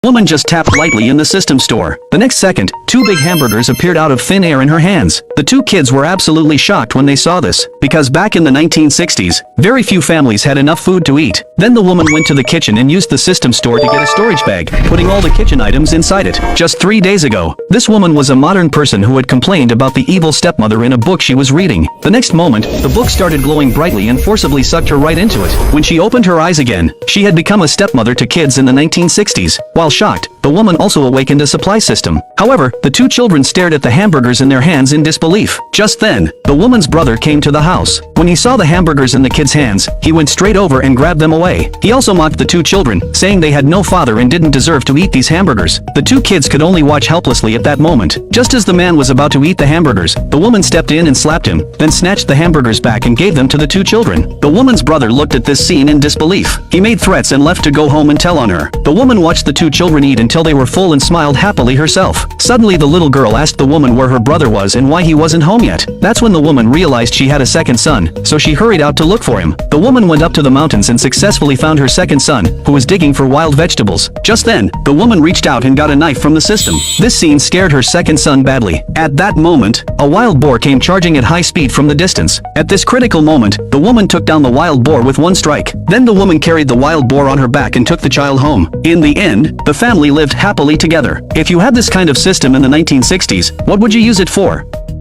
Woman just tapped lightly in the system store. The next second, two big hamburgers appeared out of thin air in her hands. The two kids were absolutely shocked when they saw this, because back in the 1960s, very few families had enough food to eat. Then the woman went to the kitchen and used the system store to get a storage bag, putting all the kitchen items inside it. Just 3 days ago, this woman was a modern person who had complained about the evil stepmother in a book she was reading. The next moment, the book started glowing brightly and forcibly sucked her right into it. When she opened her eyes again, she had become a stepmother to kids in the 1960s. While shocked, the woman also awakened a supply system. However, the two children stared at the hamburgers in their hands in disbelief. Just then, the woman's brother came to the house. When he saw the hamburgers in the kids' hands, he went straight over and grabbed them away. He also mocked the two children, saying they had no father and didn't deserve to eat these hamburgers. The two kids could only watch helplessly at that moment. Just as the man was about to eat the hamburgers, the woman stepped in and slapped him, then snatched the hamburgers back and gave them to the two children. The woman's brother looked at this scene in disbelief. He made threats and left to go home and tell on her. The woman watched the two children eat until they were full and smiled happily herself. Suddenly the little girl asked the woman where her brother was and why he wasn't home yet. That's when the woman realized she had a second son, so she hurried out to look for him. The woman went up to the mountains and successfully found her second son, who was digging for wild vegetables. Just then, the woman reached out and got a knife from the system. This scene scared her second son badly. At that moment, a wild boar came charging at high speed from the distance. At this critical moment, the woman took down the wild boar with one strike. Then the woman carried the wild boar on her back and took the child home. In the end, the family lived happily together. If you had this kind of system in the 1960s, what would you use it for?